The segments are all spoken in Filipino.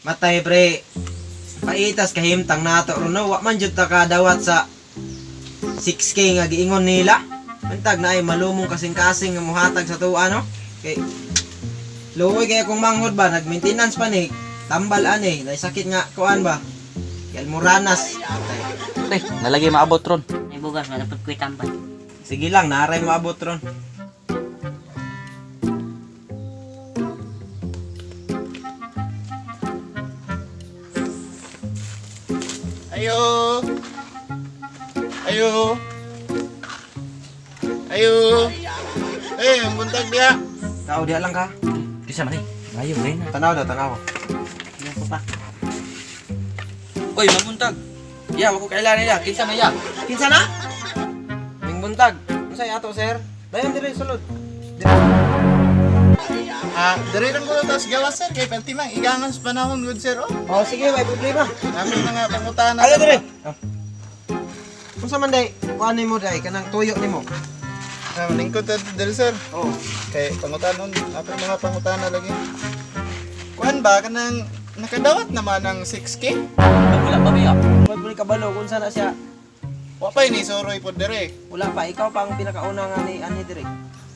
Matay pre. Paitas kahimtang nato ron no. Wa man jud ta kadawat sa 6K nga giingon nila. Mantag na ay malumong kasing-kasing nga muhatag sa tuwa no. Kay luoy kay akong manghod ba nag-maintenance pa ni. Tambal ani, naisakit nga kuan ba. Kay almoranas. Tay, nalagay maabot ron. Ay bugas, malapot ko'y tambal. Sige lang, naray maabot ron. Ayo. Ayo. Ayo. Ang buntag dia. Tao dia lang ka. Kisa man eh. Layo rin na. Tanaw daw, tanaw. Yan ko pa. Uy, mabuntag. Ya, wako kailan nila. Kinsa man ya? Kinsa na? Ming buntag. Unsay ato sir? Dayon dire sulod. Diri lang ko tas gawas sir kay pantimang igangan sa panahon good sir. Oh sige, may problema. Namin na nga pangutanan. Ayo dire. Unsa man day? Kuan nimo day kanang tuyo nimo. Lingkod ta diri sir. Oh. Kay pangutanon ako mga pangutana lagi. Kuan ba kanang nakadawat naman ng 6K? Wala pa biya. Pagpuli kabalo kung sana siya. Wa pa ni soroy pod diri. Wala pa ikaw pa ang pinakauna nga ni ani dire.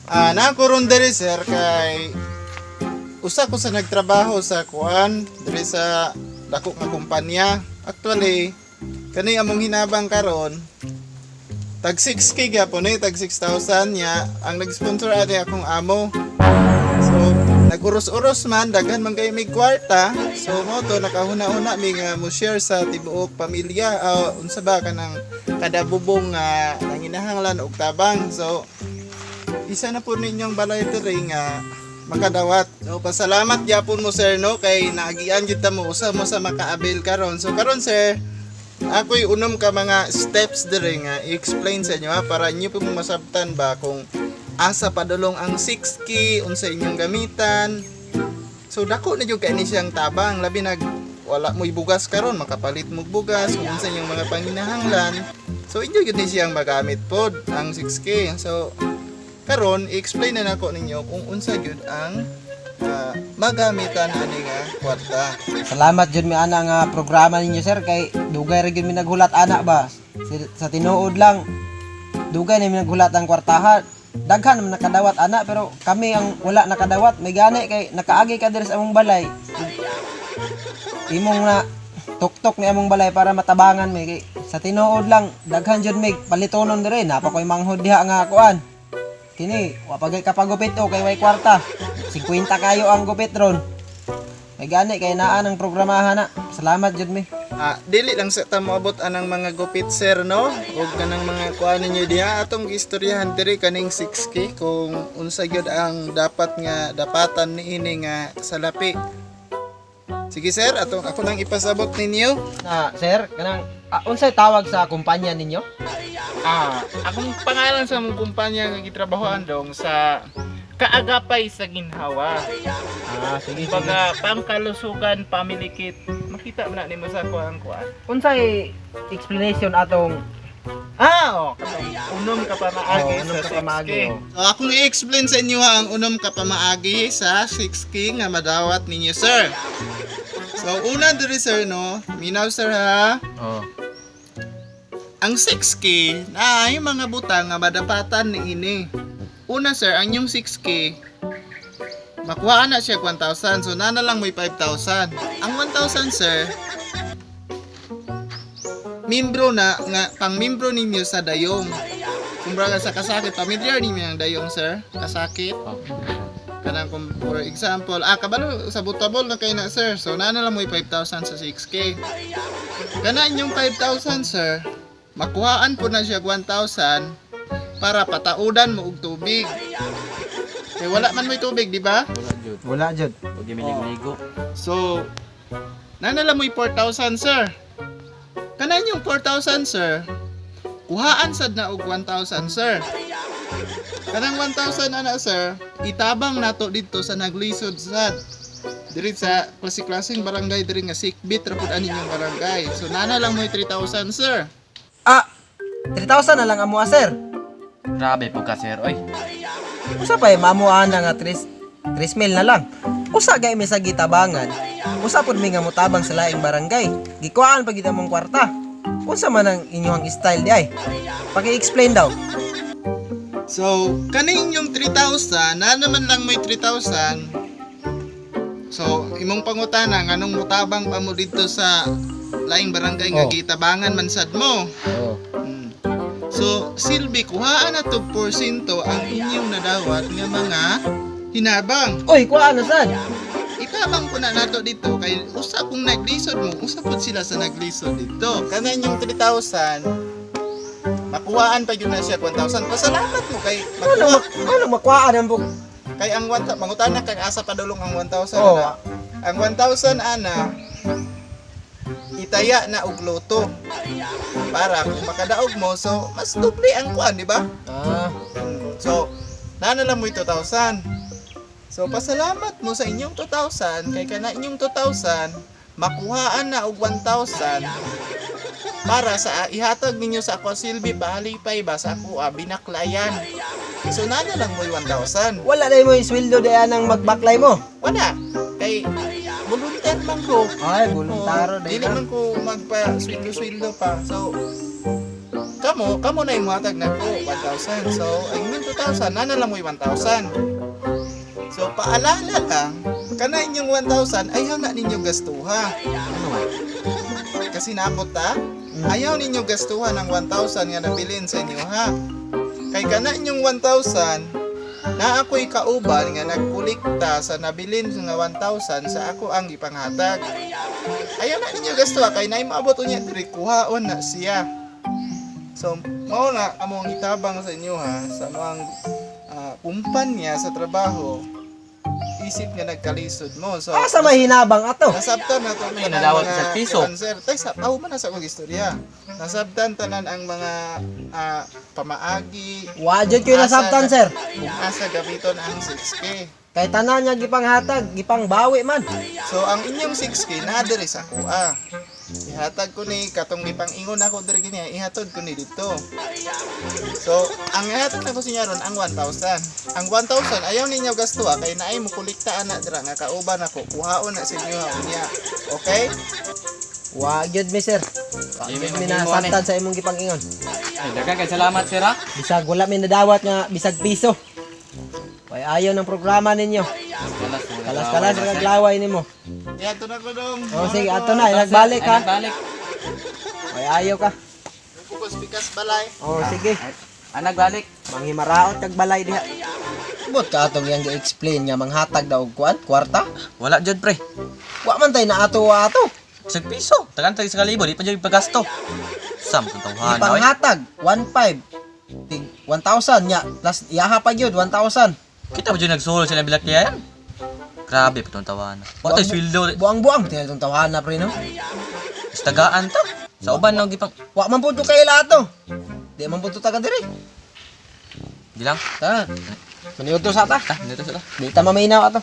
Nakaroon diri sir kay usa ko sa nagtrabaho sa kuan diri sa dako nga kumpanya. Actually, kani among hinabang karon tag 6K gyapon tag 6,000 niya ang nag-sponsor ate akong amo. So, nag-uros-uros man daghan man kay mig kwarta. So mo to nakahuna-una mi nga mo share sa tibuok pamilya unsa ba kanang kada bubong nga nanginahanglan og tabang. So, isa na po ninyong balay diri nga makadawat. So pasalamat gyapon mo sir no kay naagian jud ta mo usa mo sa makaabil karon. So karon sir, ako'y unom ka mga steps diri nga i-explain sa inyo para inyo po masabtan ba kung asa padulong ang 6K unsa inyong gamitan. So dako na jud kay ni siyang tabang labi nag wala mo ibugas karon makapalit mo bugas kung unsa inyong mga panginahanglan. So inyo jud ni siyang magamit pod ang 6K. So karon i-explain na nako ninyo kung unsa gyud ang magamitan ani nga kwarta. Salamat jud mi ana nga programa ninyo sir kay dugay ra gyud mi naghulat ana ba. Sa tinuod lang dugay na mi naghulat ang kwartahan. Daghan man nakadawat ana pero kami ang wala nakadawat. May gani kay nakaagi ka diri sa among balay. Imong na tuktok ni among balay para matabangan mi kay sa tinuod lang daghan jud mi palitonon diri napa koy manghod diha nga kuan. Kini, wapagay kapagupit o kay way kwarta. 50 kayo ang gupit ron. May gani kay naa ng programahan na. Salamat jud mi. Dili lang sa ta moabot anang mga gupit sir no ug kanang mga kuan ninyo diha atong istoryahan diri kaning 6K kung unsa gyud ang dapat nga dapatan niini nga salapi. Sige sir, ako nang ipasabot ninyo. Sir, kanang unsay tawag sa kumpanya ninyo? Akong pangalan sa mong kumpanya nga gitrabahoan dong sa Kaagapay sa Ginhawa. Sige. Baga pangkalusugan family kit. Makita mo na nimo sa kuan kuan. Unsay explanation atong Unom ka pa maagi unom sa ka pa 6K. maagi, Akong i-explain sa inyo ang unom ka pa maagi sa 6K nga madawat ninyo sir. So una diri sir no, minaw sir ha. Oh. Ang 6K na ay mga butang nga madapatan niini. Una sir, ang yung 6K makuha na siya 1,000. So na lang may 5,000. Ang 1,000 sir, membro na nga pang membro ninyo sa dayong. Kumbaga sa kasakit, familiar ninyo ang dayong sir, kasakit. Kanang for example, kabalo sa butable na kayo na sir. So na lang may 5,000 sa 6K. Kana inyong 5,000 sir, makuhaan po na siya 1,000 para pataudan mo og tubig. Kaya wala man may tubig, di ba? Wala jud. wala jud. Huwag yung milig-miligo. So, nanala mo 4,000 sir. Kanan yung 4,000 sir, kuhaan sad na og 1,000 sir. Kanang 1,000 ana sir, itabang nato dito sa naglisod sad. Diri sa klase-klaseng barangay diri nga sikbit ra pud ani yung barangay. So nana lang mo 3,000 sir. 3,000 na lang amo sir. Grabe po ka, sir. Oy. Usa pa mamuan na nga 3,000 na lang. Usa gay mi sa gitabangan. Usa pud mi nga mutabang sa laing barangay. Gikuhaan pa kita mong kwarta. Unsa man ang inyong style di ay? Paki-explain daw. So, kaning yung 3,000, na naman lang may 3,000. So, imong pangutana, nganong mutabang pa mo dito sa laing barangay nga Oh. gitabangan man sad mo. Oh. Hmm. So, silbi, kuhaan na to porsyento ang inyong nadawat nga mga hinabang. Oy, kuha na sad. Itabang ko na nato dito kay usa kung naglisod mo, usa pud sila sa naglisod dito. Kana yung 3,000, makuhaan pa yun na siya 1,000. Pasalamat mo kay Ano makuha na po? kay ang 1,000 mangutana kay asa padulong ang 1,000 Oh. na. Ang 1,000 ana itaya na og loto para kung makadaog mo so mas doble ang kuan, di ba? Ah, So, nana lang mo 2,000. So, pasalamat mo sa inyong 2,000 kay kana inyong 2,000 makuhaan na og 1,000 para sa ihatag ninyo sa ako silbi pahalipay ba sa ako binaklayan. So, nana lang mo 1,000. wala na mo sweldo di anang magbaklay mo. Wala. Kay volunteer man ko. Ay, voluntaro Dili din. man ko magpa-sweldo pa. So, kamo na yung hatag na ko 1,000. So, ang inyong 2,000, nana lang mo yung 1,000. So, paalala lang, kana inyong 1,000, ayaw na ninyo gastuha. Kasi naabot ta, ayaw ninyo gastuhan ng 1,000 nga nabilin sa inyo ha. Kay kana inyong 1,000, na ako'y kauban nga nagkulikta sa nabilin nga 1,000 sa ako ang ipanghatag. Ayaw na ninyo gastuha, kay naay maabot unya diri kuhaon na siya. So, mao na among itabang sa inyo ha, sa mga kumpanya sa trabaho, isip nga nagkalisod mo. So, Asa mahinabang ato? nasabtan na to May nadawat sa piso. Tay sa man na sa kong istorya. Nasabtan tanan ang mga pamaagi. Wa jud ko nasabtan sir. Kung asa gamiton ang 6K. Kay tanan niya gipanghatag, gipangbawi man. So ang inyong 6K na diri sa kuha. Ihatag ko ni katong gipang-ingon ako diri kini, ihatod ko ni dito. So ang ihatag na ko sa inyo ron ang 1,000. Ang 1,000 ayaw ninyo gastuha kay naay mo kuliktaan na dira nga kauban ako. Kuhaon na sa inyo ha unya. Okay? Wa jud mi sir. Wa jud mi nasabtan sa imong gipangingon. Ay, daghang kay salamat sir ha. Bisag wala mi nadawat nga bisag piso. Way ayaw ng programa ninyo. Kalas-kalas ra naglaway nimo. Ihato na ko dong. Oh sige, ato na nagbalik ha. Balik. Way ayaw ka. Focus bikas balay. Oh sige. Anak balik. Manghimaraot kag balay diha. Bot ka atong yang gi-explain nga manghatag daw og kuan, kwarta. Wala jud pre. Wa man tay na ato. Isang piso. Tagan tag sa kalibo, di pa jud pagasto. Sam kung tawhan na oy. Ipanghatag 1,500. Tig 1,000 nya plus iyaha pa gyud 1,000. Kita ba jud nagsulod sila bilakyan? Grabe pa tong tawana. Wa tay sweldo. Buang-buang tinal tong tawhana pre no. Istagaan to. Sa uban no gipang. Wa man pud to kay lato. Di man pud to taga diri. Di lang. Ta. Maniudto sa ta. Ah, dito sila. Di ta maminaw ato.